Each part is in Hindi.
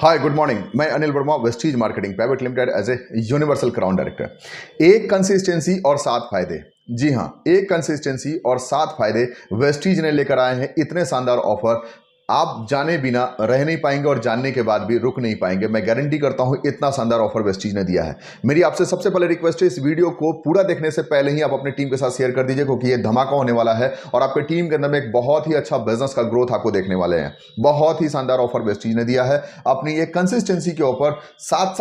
हाय गुड मॉर्निंग। मैं Anil Verma, Vestige marketing private limited as a universal crown director. एक कंसिस्टेंसी और 7 फायदे। जी हाँ, एक कंसिस्टेंसी और 7 फायदे वेस्टीज ने लेकर आए हैं। इतने शानदार ऑफर आप जाने बिना रह नहीं पाएंगे और जानने के बाद भी रुक नहीं पाएंगे। मैं गारंटी करता हूं, इतना शानदार ऑफर वेस्टीज ने दिया है। मेरी आपसे सबसे पहले रिक्वेस्ट है, इस वीडियो को पूरा देखने से पहले ही आप अपनी टीम के साथ शेयर कर दीजिए, क्योंकि ये धमाका होने वाला है और आपकी टीम के अंदर में एक बहुत ही अच्छा बिजनेस का ग्रोथ आपको देखने वाले हैं। बहुत ही शानदार ऑफर वेस्टीज ने दिया है। अपनी एक कंसिस्टेंसी के ऊपर 7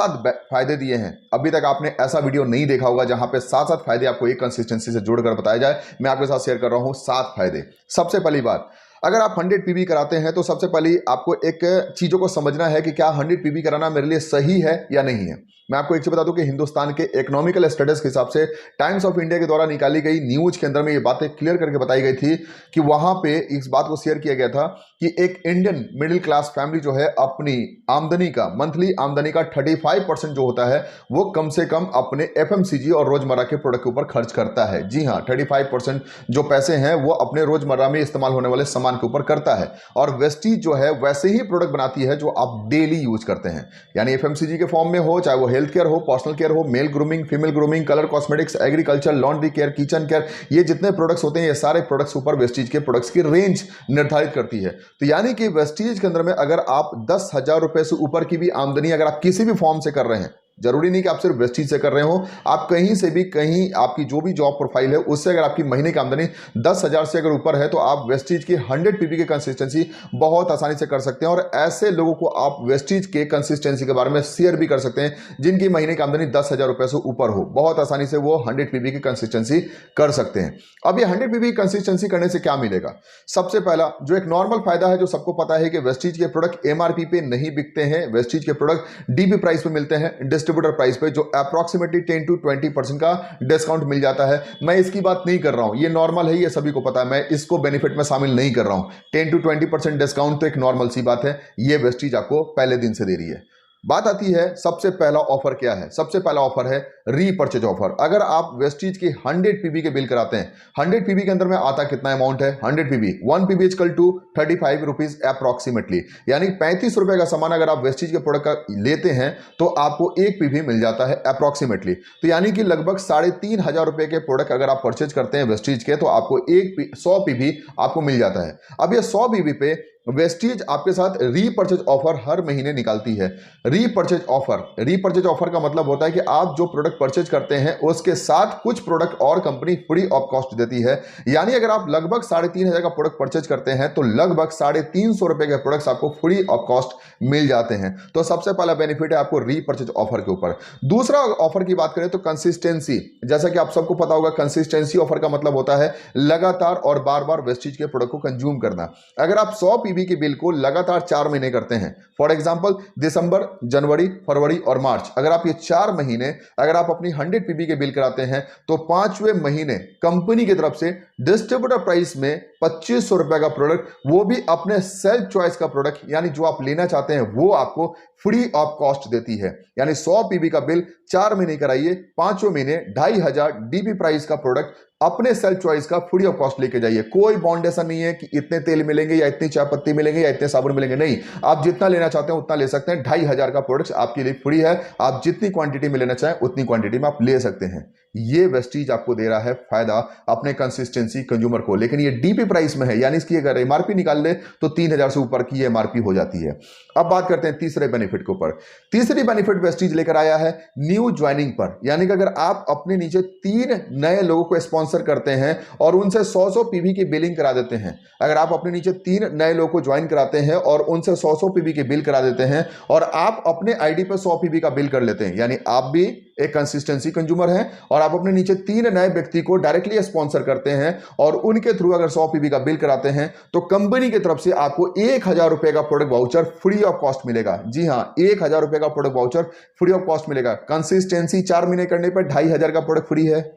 फायदे दिए हैं। अभी तक आपने ऐसा वीडियो नहीं देखा होगा जहां पे 7 फायदे आपको एक कंसिस्टेंसी से जोड़कर बताया जाए। मैं आपके साथ शेयर कर रहा हूं 7 फायदे। सबसे पहली बात, अगर आप 100 पीबी कराते हैं तो सबसे पहले आपको एक चीजों को समझना है कि क्या 100 पीबी कराना मेरे लिए सही है या नहीं है। मैं आपको एक चीज बता दूं कि हिंदुस्तान के इकोनॉमिकल स्टेटस के हिसाब से टाइम्स ऑफ इंडिया के द्वारा निकाली गई न्यूज के अंदर में ये बातें क्लियर करके बताई गई थी कि वहां पे इस बात को शेयर किया गया था कि एक इंडियन मिडिल क्लास फैमिली जो है अपनी आमदनी का, मंथली आमदनी का 35% जो होता है वो कम से कम अपने एफएमसीजी और रोजमर्रा के प्रोडक्ट के ऊपर खर्च करता है। जी हाँ, 35% जो पैसे हैं वो अपने रोजमर्रा में इस्तेमाल होने वाले सामान के ऊपर करता है। और वेस्टीज जो है वैसे ही प्रोडक्ट बनाती है जो आप डेली यूज करते हैं, यानी एफएमसीजी के फॉर्म में हो, चाहे वो हेल्थ केयर हो, पर्सनल केयर हो, male grooming, female grooming, colour cosmetics, agriculture, laundry care, kitchen care, ये जितने प्रोडक्ट्स होते हैं ये सारे प्रोडक्ट्स ऊपर वेस्टीज के प्रोडक्ट्स की रेंज निर्धारित करती है। तो यानी कि वेस्टीज के अंदर में अगर आप 10,000 रुपए से ऊपर की भी आमदनी अगर आप किसी भी फॉर्म से कर रहे हैं, जरूरी नहीं कि आप सिर्फ वेस्टीज से कर रहे हो, आप कहीं से भी, कहीं आपकी जो भी जॉब प्रोफाइल है उससे अगर आपकी महीने की आमदनी 10,000 से अगर ऊपर है तो आप वेस्टीज की 100 पीबी की कंसिस्टेंसी बहुत आसानी से कर सकते हैं। और ऐसे लोगों को आप वेस्टीज के कंसिस्टेंसी के बारे में शेयर भी कर सकते हैं जिनकी महीने की आमदनी 10,000 रुपए से ऊपर हो। बहुत आसानी से वो 100 पीबी की कंसिस्टेंसी कर सकते हैं। अब ये 100 पीबी की कंसिस्टेंसी करने से क्या मिलेगा? सबसे पहला जो एक नॉर्मल फायदा है, जो सबको पता है कि वेस्टीज के प्रोडक्ट एमआरपी पे नहीं बिकते हैं। वेस्टीज के प्रोडक्ट डीपी प्राइस पे मिलते हैं, डिस्ट्रीब्यूटर प्राइस पे, जो अप्रॉक्सीमेटली 10 to 20% का डिस्काउंट मिल जाता है। मैं इसकी बात नहीं कर रहा हूं, ये नॉर्मल है, ये सभी को पता है, मैं इसको बेनिफिट में शामिल नहीं कर रहा हूं। 10 to 20% डिस्काउंट तो एक नॉर्मल सी बात है, ये वेस्टीज आपको पहले दिन से दे रही है। बात आती है सबसे पहला ऑफर क्या है। सबसे पहला ऑफर है रीपर्चेज ऑफर। अगर आप वेस्टीज की 100 पीबी के बिल कराते हैं, 100 पीबी के अंदर में आता कितना अमाउंट है? 100 PB, 1 PB equal to 35 rupees approximately, यानी 35 रुपए का सामान अगर आप वेस्टीज के प्रोडक्ट का लेते हैं तो आपको 1 पीबी मिल जाता है अप्रॉक्सीमेटली। तो यानी कि लगभग 3,500 रुपए के प्रोडक्ट अगर आप परचेज करते हैं वेस्टीज के, तो आपको 100 पीबी आपको मिल जाता है। अब ये 100 पीबी पे वेस्टीज आपके साथ रीपर्चेज ऑफर हर महीने निकालती है। रीपर्चेज ऑफर का मतलब होता है कि आप जो प्रोडक्ट परचेज करते हैं उसके साथ कुछ प्रोडक्ट और कंपनी फ्री ऑफ कॉस्ट देती है। यानी अगर आप लगभग 3,500 का प्रोडक्ट परचेज करते हैं तो लगभग 350 रुपए के प्रोडक्ट्स आपको फ्री ऑफ कॉस्ट मिल जाते हैं। तो सबसे पहला बेनिफिट है आपको रीपर्चेज ऑफर के ऊपर। दूसरा ऑफर की बात करें तो कंसिस्टेंसी। जैसा कि आप सबको पता होगा, कंसिस्टेंसी ऑफर का मतलब होता है लगातार और बार बार वेस्टीज के प्रोडक्ट को कंज्यूम करना। अगर आप 100 पीबी के बिल को लगातार 4 महीने करते हैं, फॉर एग्जांपल दिसंबर, जनवरी, फरवरी और मार्च, अगर आप ये 4 महीने अगर आप अपनी 100 पीबी के बिल कराते हैं तो 5वें महीने कंपनी की तरफ से डिस्ट्रीब्यूटर प्राइस में 2500 रुपए का प्रोडक्ट, वो भी अपने सेल्फ चॉइस का प्रोडक्ट, यानी जो आप लेना चाहते हैं वो आपको फ्री ऑफ कॉस्ट देती है। यानी 100 पीबी का बिल 4 महीने कराइए, 5वें महीने 2,500 डीपी प्राइस का प्रोडक्ट अपने सेल्फ चॉइस का फ्री ऑफ कॉस्ट लेके जाइए। कोई बाउंडेशन नहीं है कि इतने तेल मिलेंगे या इतनी चाय पत्ती मिलेंगे या इतने साबुन मिलेंगे, नहीं, आप जितना लेना चाहते हैं उतना ले सकते हैं। 2,500 का प्रोडक्ट आपके लिए फ्री है, आप जितनी क्वांटिटी में लेना चाहें उतनी क्वांटिटी में आप ले सकते हैं। ये वेस्टीज आपको दे रहा है फायदा अपने कंसिस्टेंसी कंज्यूमर को, लेकिन ये डीपी प्राइस में है, यानी इसकी अगर एमआरपी निकाल ले तो 3,000 से ऊपर की एमआरपी हो जाती है। अब बात करते हैं तीसरे बेनिफिट के ऊपर। तीसरी बेनिफिट वेस्टीज लेकर आया है न्यू ज्वाइनिंग पर, यानी कि अगर आप अपने नीचे 3 नए लोगों को स्पॉन्सर करते हैं और उनसे 100 पीबी की बिलिंग करा देते हैं, अगर आप अपने नीचे 3 नए लोगों को ज्वाइन कराते हैं और उनसे 100 पीबी की बिल करा देते हैं और आप अपने आईडी पर 100 पीबी का बिल कर लेते हैं, यानी आप भी एक कंसिस्टेंसी कंज्यूमर हैं और आप अपने नीचे 3 नए व्यक्ति को डायरेक्टली स्पॉन्सर करते हैं और उनके थ्रू अगर 100 पीबी का बिल कराते हैं तो कंपनी की तरफ से आपको 1,000 रुपए का product voucher free of cost मिलेगा। जी हां, 1,000 रुपए का product voucher free of cost मिलेगा। कंसिस्टेंसी 4 महीने करने पर 2,500 का प्रोडक्ट फ्री है।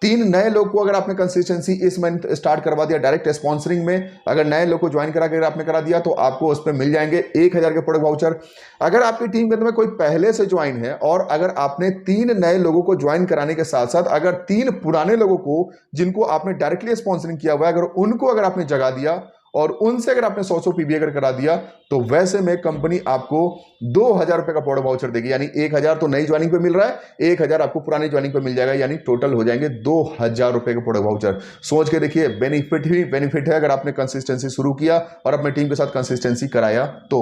3 नए लोग को अगर आपने कंसिस्टेंसी इस मंथ स्टार्ट करवा दिया डायरेक्ट स्पॉन्सरिंग में, अगर नए लोग को ज्वाइन करा के आपने करा दिया तो आपको उस पर मिल जाएंगे 1,000 के प्रोडक्ट वाउचर। अगर आपकी टीम के अंदर में कोई पहले से ज्वाइन है और अगर आपने 3 नए लोगों को ज्वाइन कराने के साथ साथ अगर 3 पुराने लोगों को जिनको आपने डायरेक्टली स्पॉन्सरिंग किया हुआ है, अगर उनको अगर आपने जगा दिया और उनसे अगर आपने 100 पीबी अगर करा दिया तो वैसे में कंपनी आपको 2000 रुपए का प्रोडक्ट वाउचर देगी। यानी 1000 तो नई ज्वाइनिंग पे मिल रहा है, 1000 आपको पुरानी ज्वाइनिंग पे मिल जाएगा, यानी टोटल हो जाएंगे 2000 रुपए के प्रोडक्ट वाउचर। सोच के देखिए, बेनिफिट ही बेनिफिट है अगर आपने कंसिस्टेंसी शुरू किया और अपने टीम के साथ कंसिस्टेंसी कराया तो।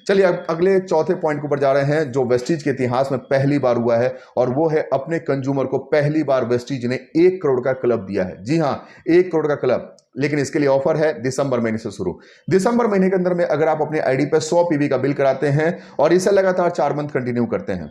चलिए अब अगले चौथे पॉइंट के ऊपर जा रहे हैं जो वेस्टीज के इतिहास में पहली बार हुआ है, और वो है अपने कंज्यूमर को पहली बार वेस्टीज ने 1 करोड़ का क्लब दिया है। जी हां, 1 करोड़ का क्लब। लेकिन इसके लिए ऑफर है दिसंबर महीने से शुरू। दिसंबर महीने के अंदर में अगर आप अपने आईडी पे 100 पीबी का बिल कराते हैं और इसे लगातार 4 मंथ कंटिन्यू करते हैं,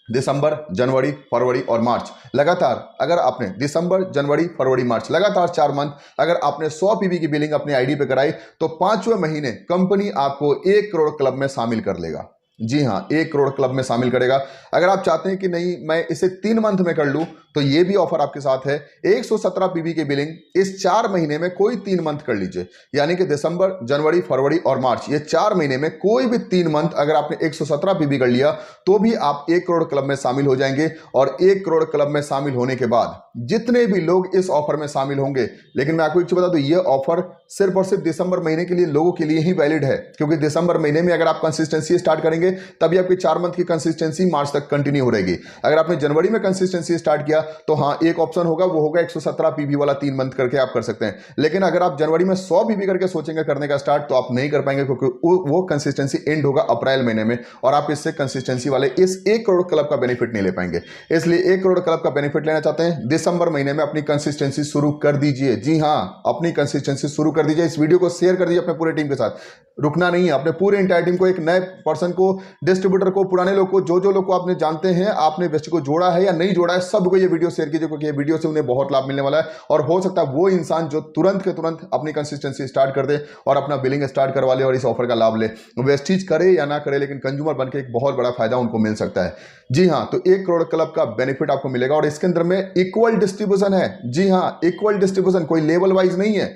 दिसंबर, जनवरी, फरवरी और मार्च, लगातार अगर आपने दिसंबर, जनवरी, फरवरी, मार्च लगातार 4 मंथ अगर आपने 100 पीबी की बिलिंग अपनी आईडी पे कराई तो 5वें महीने कंपनी आपको 1 करोड़ क्लब में शामिल कर लेगा। जी हां, 1 करोड़ क्लब में शामिल करेगा। अगर आप चाहते हैं कि नहीं मैं इसे 3 मंथ में कर लूं तो यह भी ऑफर आपके साथ है। 117 पीबी की बिलिंग इस 4 महीने में कोई 3 मंथ कर लीजिए, यानी कि दिसंबर, जनवरी, फरवरी और मार्च, ये 4 महीने में कोई भी 3 मंथ अगर आपने 117 पीबी कर लिया तो भी आप 1 करोड़ क्लब में शामिल हो जाएंगे। और 1 करोड़ क्लब में शामिल होने के बाद जितने भी लोग इस ऑफर में शामिल होंगे, लेकिन मैं आपको एक चीज बता दूं, यह ऑफर सिर्फ और सिर्फ दिसंबर महीने के लिए लोगों के लिए ही वैलिड है, क्योंकि दिसंबर महीने में अगर आप कंसिस्टेंसी स्टार्ट करेंगे तभी आपकी 4 मंथ की कंसिस्टेंसी मार्च तक कंटिन्यू हो रहेगी। अगर आपने जनवरी में कंसिस्टेंसी स्टार्ट किया तो हाँ, एक ऑप्शन होगा, वो होगा 117 पीबी वाला 3 मंथ करके आप कर सकते हैं। लेकिन अगर आप जनवरी में 100 पीबी करके सोचेंगे करने का स्टार्ट तो आप नहीं कर पाएंगे, क्योंकि वो कंसिस्टेंसी एंड होगा अप्रैल महीने में और आप इससे कंसिस्टेंसी वाले इस 1 करोड़ क्लब का बेनिफिट नहीं ले पाएंगे। इसलिए 1 करोड़ क्लब का बेनिफिट लेना चाहते हैं, दिसंबर महीने में अपनी कंसिस्टेंसी शुरू कर दीजिए। जी हां, अपनी कंसिस्टेंसी शुरू कर दीजिए। इस वीडियो को शेयर कर दीजिए अपने पूरे टीम के साथ। रुकना नहीं है, अपने पूरे इंटायर टीम को, एक नए पर्सन को, डिस्ट्रीब्यूटर को, पुराने लोग को, जो लोग को आपने जानते हैं, आपने वेस्ट को जोड़ा है या नहीं जोड़ा है, सबको ये वीडियो शेयर कीजिए, क्योंकि ये वीडियो से उन्हें बहुत लाभ मिलने वाला है। और हो सकता है वो इंसान जो तुरंत के तुरंत अपनी कंसिस्टेंसी स्टार्ट कर दे और अपना बिलिंग स्टार्ट करवा ले और इस ऑफर का लाभ ले। वेस्टीज करे या ना करे, लेकिन कंज्यूमर बनकर एक बहुत बड़ा फायदा उनको मिल सकता है। जी हां, तो 1 करोड़ क्लब का बेनिफिट आपको मिलेगा और इसके अंदर में इक्वल डिस्ट्रीब्यूशन है। जी हां, इक्वल डिस्ट्रीब्यूशन, कोई लेवल वाइज नहीं है,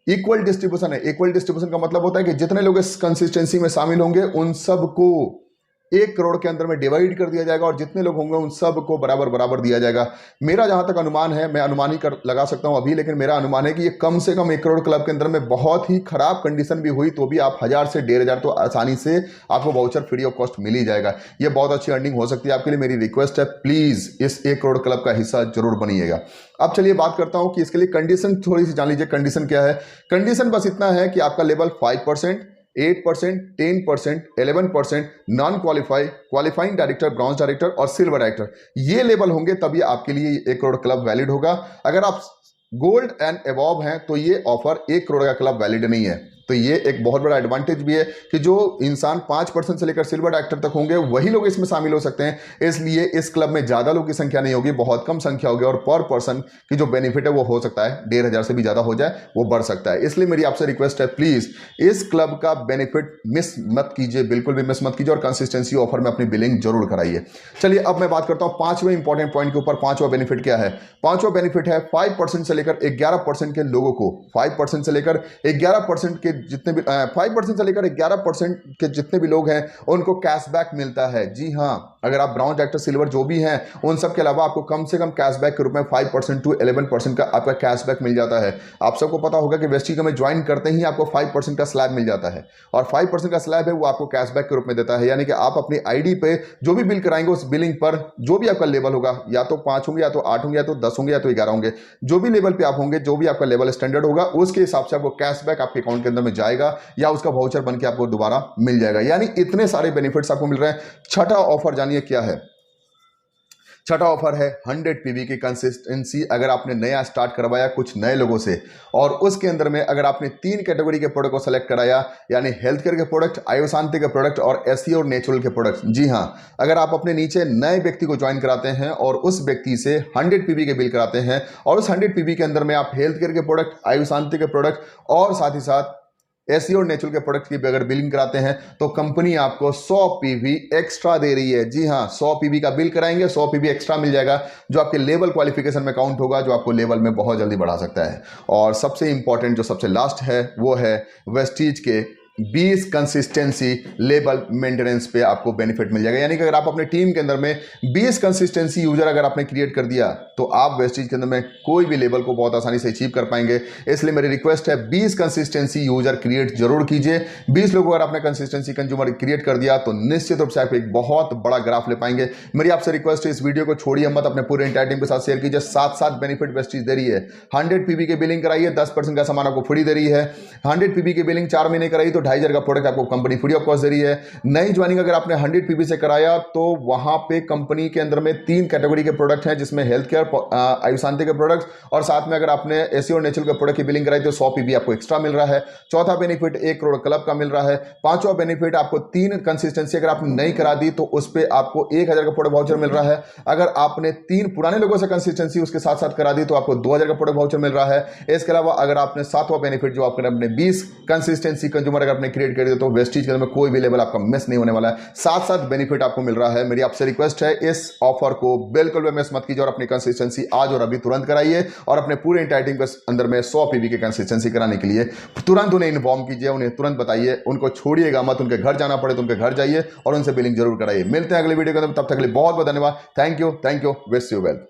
इक्वल डिस्ट्रीब्यूशन है। इक्वल डिस्ट्रीब्यूशन का मतलब होता है कि जितने लोग इस कंसिस्टेंसी में शामिल होंगे उन सबको 1 करोड़ के अंदर में डिवाइड कर दिया जाएगा और जितने लोग होंगे उन सबको बराबर बराबर दिया जाएगा। मेरा जहां तक अनुमान है, मैं अनुमान ही कर लगा सकता हूं अभी, लेकिन मेरा अनुमान है कि ये कम से कम 1 करोड़ क्लब के अंदर में बहुत ही खराब कंडीशन भी हुई तो भी आप 1000 से 1500 तो आसानी से आपको वाउचर फ्री ऑफ कॉस्ट मिल ही जाएगा। ये बहुत अच्छी अर्निंग हो सकती है आपके लिए। मेरी रिक्वेस्ट है, प्लीज इस 1 करोड़ क्लब का हिस्सा जरूर बनिएगा। अब चलिए बात करता हूं कि इसके लिए कंडीशन थोड़ी सी जान लीजिए। कंडीशन क्या है? कंडीशन बस इतना है कि आपका level 5%, 8%, 10%, 11%, non qualify, qualifying director, bronze director और सिल्वर डायरेक्टर, ये लेवल होंगे तभी आपके लिए 1 करोड़ क्लब वैलिड होगा। अगर आप गोल्ड एंड अबव हैं तो ये ऑफर 1 करोड़ का क्लब वैलिड नहीं है। तो ये एक बहुत बड़ा एडवांटेज भी है कि जो इंसान 5% से लेकर सिल्वर डायरेक्टर तक होंगे वही लोग इसमें शामिल हो सकते हैं। इसलिए इस क्लब में ज्यादा लोग की संख्या नहीं होगी, बहुत कम संख्या होगी और पर पर्सन की जो बेनिफिट है वो हो सकता है 1500 से भी ज्यादा हो जाए, वो बढ़ सकता है। इसलिए मेरी आपसे रिक्वेस्ट है, प्लीज इस क्लब का बेनिफिट मिस मत कीजिए, बिल्कुल भी मिस मत कीजिए और कंसिस्टेंसी ऑफर में अपनी बिलिंग जरूर कराइए। चलिए अब मैं बात करता हूं 5वें इंपॉर्टेंट पॉइंट के ऊपर। 5वां बेनिफिट क्या है? 5वां बेनिफिट है 5% से लेकर 11% के लोगों को, 5% से लेकर 11% के जितने भी 5% से लेकर 11% के जितने भी लोग हैं उनको कैशबैक मिलता है। जी हां, अगर आप ब्राउन डायरेक्टर, सिल्वर जो भी हैं उन सब के अलावा आपको कम से कम कैशबैक के रूप में 5% टू 11% का आपका कैशबैक मिल जाता है। आप सबको पता होगा कि वेस्टीज में ज्वाइन करते ही आपको 5% का स्लैब मिल जाता है और 5% का स्लैब है वो आपको कैशबैक के रूप में देता है। यानी कि आप अपनी आईडी पे जो भी बिल कराएंगे उस बिलिंग पर जो भी आपका लेवल होगा, या तो 5 होंगे, या तो 8 होंगे, या तो 10 होंगे, या तो 11 होंगे, जो भी लेवल पे आप होंगे, जो भी आपका लेवल स्टैंडर्ड होगा उसके हिसाब से आपको कैशबैक आपके अकाउंट के अंदर में जाएगा या उसका वाउचर बन के आपको दोबारा मिल जाएगा। यानी इतने सारे बेनिफिट्स आपको मिल रहे हैं। छठा ऑफर जानिए क्या है? छठा ऑफर है 100 पीबी की कंसिस्टेंसी। अगर आपने नया स्टार्ट करवाया कुछ नए लोगों से और उसके अंदर में अगर आपने 3 कैटेगरी के प्रोडक्ट को सेलेक्ट कराया, यानी हेल्थ केयर के प्रोडक्ट, आयुशांति के प्रोडक्ट और एसई और नेचुरल के प्रोडक्ट। जी हां, अगर आप अपने नीचे नए व्यक्ति को ज्वाइन कराते हैं और उस व्यक्ति से 100 पीबी के बिल कराते हैं और उस 100 पीबी के अंदर में आप हेल्थ केयर के प्रोडक्ट, आयुशांति के प्रोडक्ट और साथ ही साथ एसई और नेचुरल के प्रोडक्ट की अगर बिलिंग कराते हैं तो कंपनी आपको 100 पीबी एक्स्ट्रा दे रही है। जी हां, 100 पीबी का बिल कराएंगे, 100 पीबी एक्स्ट्रा मिल जाएगा जो आपके लेवल क्वालिफिकेशन में काउंट होगा, जो आपको लेवल में बहुत जल्दी बढ़ा सकता है। और सबसे इंपॉर्टेंट जो सबसे लास्ट है वो है वेस्टीज के 20 कंसिस्टेंसी लेवल मेंटेनेंस पे आपको बेनिफिट मिल जाएगा। यानी कि अगर आप अपने टीम के अंदर में 20 कंसिस्टेंसी यूजर अगर आपने क्रिएट कर दिया तो आप वेस्टीज के अंदर में कोई भी लेवल को बहुत आसानी से अचीव कर पाएंगे। इसलिए मेरी रिक्वेस्ट है 20 कंसिस्टेंसी यूजर क्रिएट जरूर कीजिए। 20 लोगों अगर आपने कंसिस्टेंसी कंज्यूमर क्रिएट कर दिया तो निश्चित रूप से आप एक बहुत बड़ा ग्राफ ले पाएंगे। मेरी आपसे रिक्वेस्ट है इस वीडियो को छोड़िए मत, अपने पूरे एंटायर टीम के साथ शेयर कीजिए। साथ साथ बेनिफिट वेस्टीज दे रही है। 100 पीबी की बिलिंग कराइए, 10% का सामान आपको फ्री दे रही है। 100 पीबी की बिलिंग 4 महीने कराई तो 2500 का प्रोडक्ट आपको कंपनी फ्री ऑफ कॉस्ट दे रही है। नई ज्वाइनिंग अगर आपने 100 पीबी से कराया तो वहां पे कंपनी के अंदर में 3 कैटेगरी के प्रोडक्ट हैं, जिसमें हेल्थ केयर, आयुशांति के प्रोडक्ट्स, और साथ में अगर आपने एसी और नेचुरल के प्रोडक्ट की बिलिंग कराई तो 100 पीबी आपको एक्स्ट्रा मिल रहा है। चौथा बेनिफिट 1 करोड़ क्लब का मिल रहा है। पांचवा बेनिफिट आपको 3 कंसिस्टेंसी अगर आपने नहीं करा दी तो उस पर आपको 1000 का प्रोडक्ट वाउचर मिल रहा है। अगर आपने 3 पुराने लोगों से कंसिस्टेंसी उसके साथ साथ करा दी तो आपको 2000 का प्रोडक्ट वाउचर मिल रहा है। इसके अलावा अगर आपने 7वां बेनिफिट जो आपने अपने 20 कंसिस्टेंसी कंज्यूमर अगर आपने क्रिएट कर दिया तो वेस्टीज के अंदर में कोई भी लेवल आपका मिस नहीं होने वाला है। साथ साथ बेनिफिट आपको मिल रहा है। मेरी आपसे रिक्वेस्ट है इस ऑफर को बिल्कुल भी मिस मत कीजिए और अपनी कंसिस्टेंसी आज और अभी तुरंत कराइए और अपने पूरे एंटायर टीम के अंदर में 100 पीबी की कंसिस्टेंसी कराने के लिए तुरंत उन्हें इन्फॉर्म कीजिए, उन्हें तुरंत बताइए। उनको छोड़िएगा मत, उनके घर जाना पड़े तो उनके घर जाइए और उनसे बिलिंग जरूर कराइए। मिलते हैं अगले वीडियो के अंदर, तब तक के लिए बहुत बहुत धन्यवाद। Thank you, wish you well.